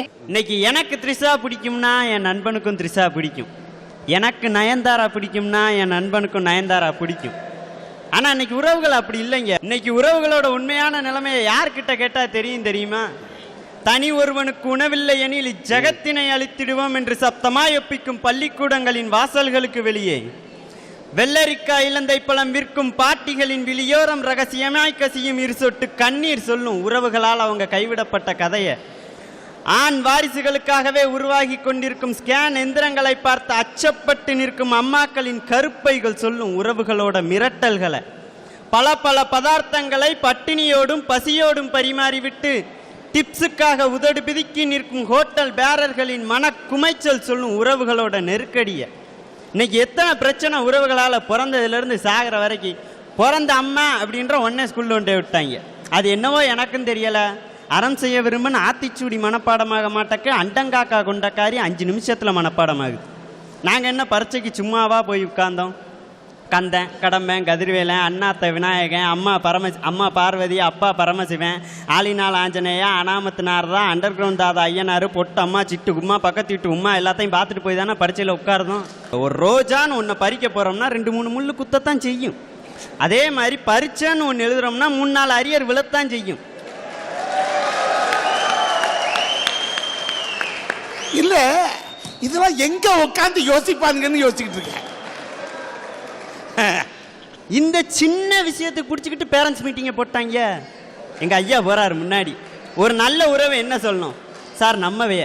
இன்னைக்கு எனக்கு த்ரிஷா பிடிக்கும்னா என் நண்பனுக்கும் த்ரிஷா பிடிக்கும். எனக்கு நயன்தாரா பிடிக்கும்னா என் நண்பனுக்கும் நயன்தாரா பிடிக்கும். ஆனா இன்னைக்கு உறவுகள் அப்படி இல்லைங்க. இன்னைக்கு உறவுகளோட உண்மையான நிலைமையை யார்கிட்ட கேட்டா தெரியுமா? தனி ஒருவனுக்கு உணவில்லை எனில் ஜகத்தினை அழித்திடுவோம் என்று சப்தமாய் ஒப்பிக்கும் பள்ளிக்கூடங்களின் வாசல்களுக்கு வெளியே வெள்ளரிக்காய் இலந்தை பழம் விற்கும் பாட்டிகளின் விழியோரம் ரகசியமாய் கசியும் இரு சொட்டு கண்ணீர் சொல்லும் உறவுகளால் அவங்க கைவிடப்பட்ட கதையை, ஆண் வாரிசுகளுக்காகவே உருவாகி கொண்டிருக்கும் ஸ்கேன் எந்திரங்களை பார்த்து அச்சப்பட்டு நிற்கும் அம்மாக்களின் கருப்பைகள் சொல்லும் உறவுகளோட மிரட்டல்களை, பல பல பதார்த்தங்களை பட்டினியோடும் பசியோடும் பரிமாறிவிட்டு டிப்ஸுக்காக உதடு பிதுக்கி நிற்கும் ஹோட்டல் பேரர்களின் மனக்குமைச்சல் சொல்லும் உறவுகளோட நெருக்கடியை, இன்னைக்கு எத்தனை பிரச்சனை உறவுகளால் பிறந்ததுலேருந்து சாகிற வரைக்கும். பிறந்த அம்மா அப்படின்ற ஒன்னே ஸ்கூலில் கொண்டு விட்டாங்க. அது என்னவோ எனக்கும் தெரியலை. அறம் செய்ய விரும்புன்னு ஆத்திச்சூடி மனப்பாடமாக மாட்டக்க அண்டங்காக்கா கொண்டக்காரி 5 நிமிஷத்தில் மனப்பாடமாகுது. நாங்கள் என்ன பரீட்சைக்கு சும்மாவா போய் உட்கார்ந்தோம்? கந்தன், கடம்பன், கதிர்வேலன், அண்ணாத்த விநாயகன், அம்மா பார்வதி, அப்பா பரமசிவன், ஆலிநாள் ஆஞ்சநேயா, அனாமத்து நாரதா, அண்டர் கிரவுண்ட் தாதா ஐயனார், பொட்டு அம்மா, சிட்டு உம்மா, பக்கத்து வீட்டு உம்மா எல்லாத்தையும் பார்த்துட்டு போய் தானே பரீட்சையில் உட்கார்ந்தோம். ஒரு ரோஜான்னு ஒன்று பறிக்க போகிறோம்னா 2-3 முள்ளு குத்தத்தான் செய்யும். அதே மாதிரி பரீட்சைன்னு ஒன்று எழுதுறோம்னா 3-4 அரியர் விழத்தான் செய்யும். இல்ல இதெல்லாம் எங்க உட்காந்து யோசிப்பானுங்கன்னு யோசிச்சுட்டு இருக்கேன். இந்த சின்ன விஷயத்துக்கு பிடிச்சிக்கிட்டு பேரண்ட்ஸ் மீட்டிங்கை போட்டாங்க. எங்கள் ஐயா போகிறாரு முன்னாடி. ஒரு நல்ல உறவை என்ன சொல்லணும்? சார் நம்மவைய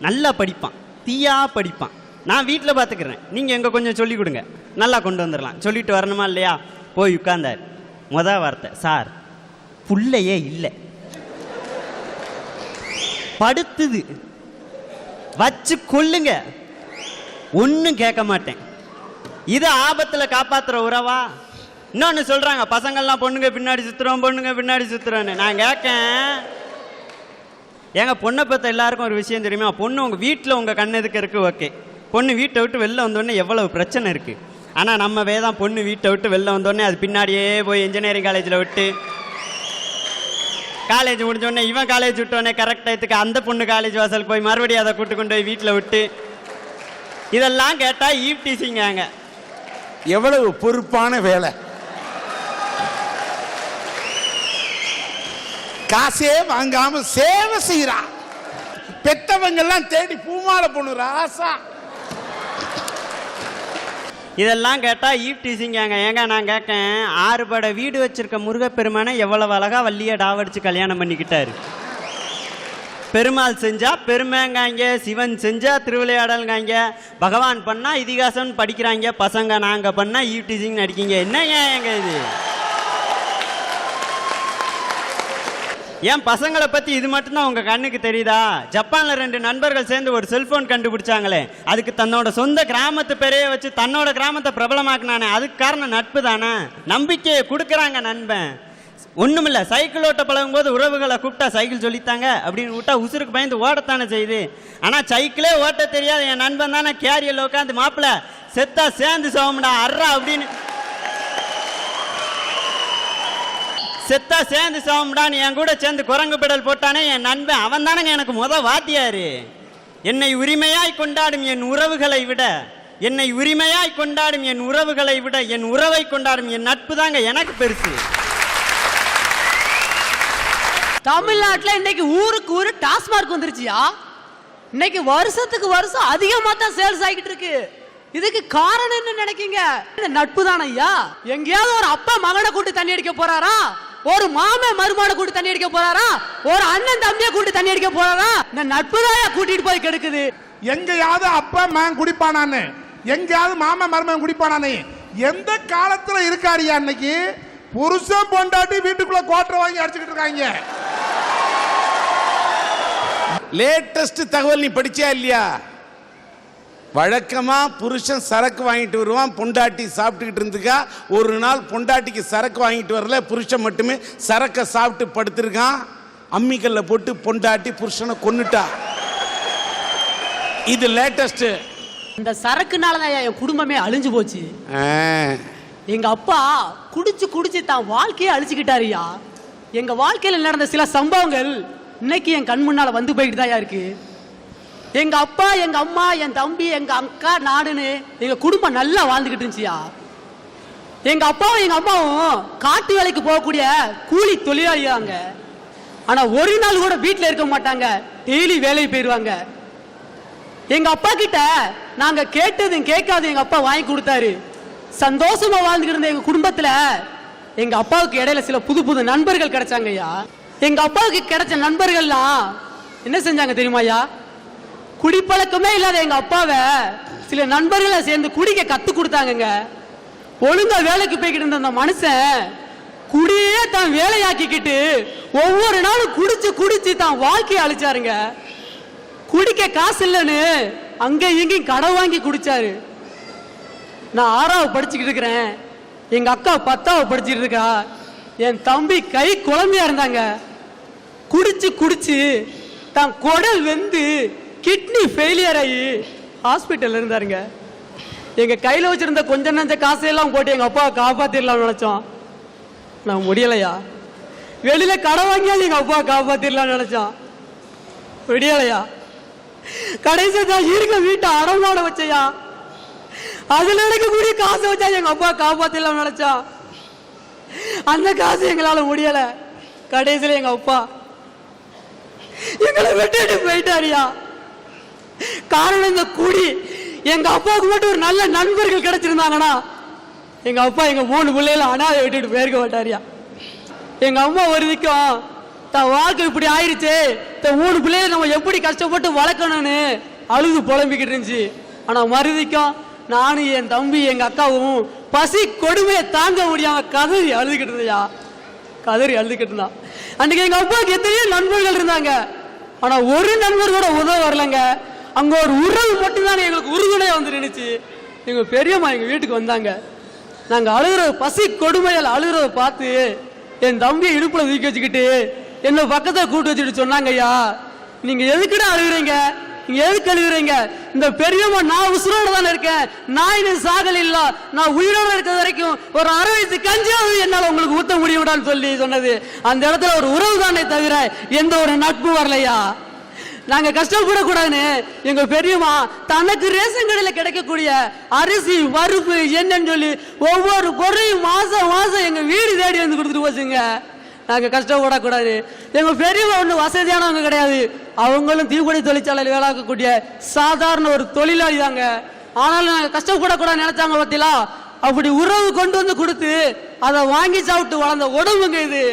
நல்லா படிப்பான், தீயா படிப்பான், நான் வீட்டில் பார்த்துக்கிறேன், நீங்கள் எங்கே கொஞ்சம் சொல்லிக் கொடுங்க, நல்லா கொண்டு வந்துடலாம். சொல்லிட்டு வரணுமா இல்லையா? போய் உட்கார்ந்தார். மொதல் வார்த்தை, சார் புள்ளையே இல்லை, படுத்துது, வச்சு கொல்லுங்க, ஒன்றும் கேட்க மாட்டேன். இது ஆபத்தில் காப்பாற்றுற உறவா? இன்னொன்று சொல்கிறாங்க, பசங்கள்லாம் பொண்ணுங்க பின்னாடி சுற்றுறோம், பொண்ணுங்க பின்னாடி சுற்றுறோன்னு. நான் கேட்கேன், ஏங்க பொண்ணை பற்ற எல்லாருக்கும் ஒரு விஷயம் தெரியுமா? பொண்ணு உங்கள் வீட்டில் உங்கள் கண் எதுக்கு இருக்குது, ஓகே. பொண்ணு வீட்டை விட்டு வெளில வந்தோடனே எவ்வளவு பிரச்சனை இருக்குது. ஆனால் நம்ம வேதான் பொண்ணு வீட்டை விட்டு வெளில வந்தோடனே அது பின்னாடியே போய் இன்ஜினியரிங் காலேஜில் விட்டு, காலேஜ் முடிஞ்சோடனே இவன் காலேஜ் விட்டோடனே கரெக்ட் டயத்துக்கு அந்த பொண்ணு காலேஜ் வாசல் போய் மறுபடியும் அதை கூட்டு கொண்டு போய் வீட்டில் விட்டு, இதெல்லாம் கேட்டால் ஈவ்டீசிங்காங்க. எவ்வளவு பொறுப்பான வேலை. காசே வாங்காம சேவை செய்யறா. பெத்தவங்க எல்லாம் தேடி பூமாலை பொண்ணுறா ஆசா. இதெல்லாம் கேட்டால் ஈவ்டீசிங்காங்க. ஏங்க நான் கேட்கேன், 6 பட வீடு வச்சிருக்க முருகப்பெருமானை எவ்வளவு அழகா வள்ளியை டாவடிச்சு கல்யாணம் பண்ணிக்கிட்டாரு. பெருமாள் செஞ்சா பெருமைங்காங்க, சிவன் செஞ்சா திருவிளையாடல்காங்க, பகவான் பண்ணா இதிகாசம் படிக்கிறாங்க பசங்க, நாங்க பண்ணா ஈவ்டீசிங் நடிக்கீங்க. என்னங்க ஏங்க இது? ஏன் பசங்களை பத்தி இது மட்டும்தான் உங்க கண்ணுக்கு தெரியுதா? ஜப்பான்ல 2 நண்பர்கள் சேர்ந்து ஒரு செல்போன் கண்டுபிடிச்சாங்களே, அதுக்கு தன்னோட சொந்த கிராமத்து பெரிய வச்சு தன்னோட கிராமத்தை பிரபலமாக்குனானே, அதுக்கு காரணம் நட்பு தானே. நம்பிக்கையை கொடுக்குறாங்க நண்பன். ஒண்ணுமில்ல, சைக்கிள் ஓட்ட பழகும் போது உறவுகளை கூப்பிட்டா சைக்கிள் சொல்லித்தாங்க அப்படின்னு விட்டா உசுருக்கு பயந்து ஓடத்தானே செய்யுது. ஆனா சைக்கிளே ஓட்ட தெரியாத என் நண்பன் தானே கேரியல்ல உட்காந்து, மாப்பிள்ள செத்தா சேர்ந்து சோமுடா அர்றா அப்படின்னு, செத்தா சேர்ந்து சோமுடான்னு என் கூட சேர்ந்து குரங்கு பெடல் போட்டானே என் நண்பன், அவன் தானங்க எனக்கு வாத்தியாரு. என்னை உரிமையாய் கொண்டாடும் என் உறவுகளை விட, என்னை உரிமையாய் கொண்டாடும் என் உறவுகளை விட என் உறவை கொண்டாடும் என் நட்பு தாங்க எனக்கு பெருசு. தமிழ்நாட்டில் இன்னைக்கு ஊருக்கு ஊரு டாஸ்மார்க் வந்துருச்சியா. இன்னைக்கு வருஷத்துக்கு வருஷம் அதிகமா தான் சேல்ஸ் ஆகிட்டு இருக்கு. இதுக்கு காரணம் என்ன நினைக்கீங்க? நட்பு தானே ஐயா. எங்கேயாவது ஒரு அப்பா மகனை கூட்டு தண்ணி அடிக்க போறாரா? ஒரு மாமன் மருமகனை கூட்டு தண்ணி அடிக்க போறாரா? ஒரு அண்ணன் தம்பியை கூட்டு தண்ணி அடிக்க போறாரா? இந்த நட்பு தான் கூட்டிட்டு போய் கெடுக்குது. எங்கேயாவது அப்பா மகன் குடிப்பானான்னு, எங்கேயாவது மாமன் மருமகன் குடிப்பானானே, எந்த காலத்துல இருக்காரியா? இன்னைக்கு புருஷன் பொண்டாட்டி வீட்டுக்குள்ள கோட்டரை வாங்கி அடிச்சுக்கிட்டு இருக்காங்க. லேட்டஸ்ட் தகவல் நீ படிச்சியா இல்லையா? வழக்கமா புருஷன் சரக்கு வாங்கிட்டு வருவான், பொண்டாட்டி சாப்பிட்டுக்கிட்டு இருந்துக்கா. ஒரு நாள் பொண்டாட்டிக்கு சரக்கு வாங்கிட்டு வரல, புருஷன் மட்டுமே சரக்கை சாப்பிட்டு படுத்திருக்கான். அம்மிக்கல்ல போட்டு பொண்டாட்டி புருஷனை கொன்னுட்டா. இது லேட்டஸ்ட். இந்த சரக்குனாலதான் என் குடும்பமே அழிஞ்சு போச்சு. எங்க அப்பா குடிச்சு குடிச்சு தான் வாழ்க்கையை அழிச்சுக்கிட்டாருயா. எங்க வாழ்க்கையில் நடந்த சில சம்பவங்கள் இன்னைக்கு என் கண் முன்னால வந்து போயிட்டு தான் இருக்கு. எங்க அப்பா, எங்க அம்மா, என் தம்பி, எங்க அக்கா, நாடுன்னு எங்க குடும்பம் நல்லா வாழ்ந்துகிட்டு இருந்துச்சியா. எங்க அப்பாவும் எங்க அம்மாவும் காட்டு வேலைக்கு போகக்கூடிய கூலி தொழிலாளியாங்க. ஆனா ஒரு நாள் கூட வீட்டுல இருக்க மாட்டாங்க, டெய்லி வேலைக்கு போயிருவாங்க. எங்க அப்பா கிட்ட நாங்க கேட்டதும் கேட்காது எங்க அப்பா வாங்கி கொடுத்தாரு. சந்தோஷமா வாழ்ந்துகிட்டு இருந்த எங்க குடும்பத்துல எங்க அப்பாவுக்கு இடையில சில புது புது நண்பர்கள் கிடைச்சாங்க ஐயா. எங்க அப்பாவுக்கு கிடைச்ச நண்பர்கள்லாம் என்ன செஞ்சாங்க தெரியுமாயா? குடிப்பழக்கமே இல்லாத எங்க அப்பாவை சில நண்பர்களை சேர்ந்து குடிக்க கத்து கொடுத்தாங்க. ஒழுங்கா வேலைக்கு போய்கிட்டு இருந்த அந்த மனுஷன் குடியே தான் வேலையாக்கிக்கிட்டு ஒவ்வொரு நாளும் குடிச்சு குடிச்சு தான் வாழ்க்கையை அழிச்சாருங்க. குடிக்க காசு இல்லைன்னு அங்க இங்கேயும் கடை வாங்கி குடிச்சாரு. நான் 6வது படிச்சுக்கிட்டு இருக்கிறேன், எங்க அக்கா 10வது படிச்சுட்டு இருக்கா. என் தம்பி கை குழந்தையா இருந்தாங்க. குடிச்சு குடிச்சு தான் குடல் வெந்து கிட்னி ஃபெயிலியர் ஆகி ஹாஸ்பிட்டல் இருந்தாருங்க. எங்க கையில வச்சிருந்த கொஞ்ச நஞ்ச காசையெல்லாம் போட்டு எங்க அப்பாவை காப்பாத்திரலாம்னு நினைச்சோம். நான் முடியலையா. வெளியில கடை வாங்கியாவது எங்க அப்பாவை காப்பாத்திரலாம்னு நினைச்சோம், முடியலையா. கடைசி தான் இருக்க வீட்டை அடமாட வச்சையா. அதுல இருக்கக்கூடிய காசை வச்சா எங்க அப்பா காப்பாத்திரலாம்னு நினைச்சோம். அந்த காசு எங்களால முடியல. கடைசியில எங்க அப்பா எங்களை விட்டுட்டு போயிட்டாரியா. காரணம் இந்த குடி. எங்க அப்பாவுக்கு மட்டும் ஒரு நல்ல நண்பர்கள் கிடைச்சிருந்தாங்கன்னா எங்க அப்பா எங்க 3 பிள்ளைகளை அனாதை விட்டுட்டு போயிருக்க மாட்டாரியா. எங்க அம்மா ஒரு நிற்கும் தான் வாழ்க்கை இப்படி ஆயிடுச்சு, 3 பிள்ளைகளை நம்ம எப்படி கஷ்டப்பட்டு வளர்க்கணும்னு அழுது புலம்பிக்கிட்டு இருந்துச்சு. ஆனா மறுதிக்கும் நானும் என் தம்பி எங்க அக்காவும் பசி கொடுமையை தாங்க முடியாம கதறி அழுதுகிட்டு இருந்தையா. கதறி அழுதுகிட்டு இருந்தான். அன்னைக்கு எங்க அப்பாவுக்கு எத்தனையோ நண்பர்கள் இருந்தாங்க, ஆனா ஒரு நண்பர் கூட உதவ வரலங்க. அங்க ஒரு உறவு மட்டும்தான் எங்களுக்கு உறுதுணையா வந்து நினைச்சு. எங்க பெரியம்மா எங்க வீட்டுக்கு வந்தாங்க. நாங்க அழுகிற பசி கொடுமையால் அழுகிறத பார்த்து என் தம்பியை இடுப்புல தூக்கி வச்சுக்கிட்டு என்ன பக்கத்தை கூட்டு வச்சுட்டு சொன்னாங்க, ஐயா நீங்க எதுக்குடா அழுகுறீங்க, நீங்க எதுக்கு அழுகுறீங்க? இந்த பெரியம்மா நான் உசுரோட தானே இருக்கேன், நான் இன்னும் சாகல் இல்ல, நான் உயிரோட இருக்கிற வரைக்கும் ஒரு 6 வயசு கஞ்சியாவது என்னால உங்களுக்கு ஊத்த முடியும்டான்னு சொல்லி சொன்னது. அந்த இடத்துல ஒரு உறவு தானே தவிர எந்த ஒரு நட்பு வரலையா. நாங்க கஷ்டப்படக்கூடாதுன்னு எங்க பெரியம்மா தனக்கு ரேஷன் கடையில கிடைக்கக்கூடிய அரிசி பருப்பு என்னன்னு சொல்லி ஒவ்வொரு பொருளையும் மாசம் மாசம் எங்க வீடு தேடி வந்து கொடுத்துட்டு போச்சுங்க. நாங்க கஷ்டப்படக்கூடாது. எங்க பெரியம்மா ஒண்ணு வசதியானவங்க கிடையாது, அவங்களும் தீக்குடி தொழிற்சாலையில் வேலாக்கக்கூடிய சாதாரண ஒரு தொழிலாளி தாங்க. ஆனாலும் நாங்க கஷ்டப்படக்கூடாது நினைச்சாங்க பத்திலா. அப்படி உறவு கொண்டு வந்து கொடுத்து அதை வாங்கி சாப்பிட்டு வளர்ந்த உடம்புங்க இது.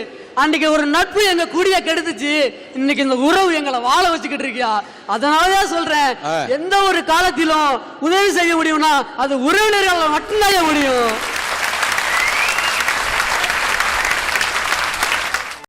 அன்னைக்கு ஒரு நட்பு எங்க கூடிய கெடுத்துச்சு, இன்னைக்கு இந்த உறவு எங்களை வாழ வச்சுக்கிட்டு இருக்கியா. அதனாலதான் சொல்றேன், எந்த ஒரு காலத்திலும் உதவி செய்ய முடியும்னா அது உறவினர்கள் மட்டும்தான் முடியும்.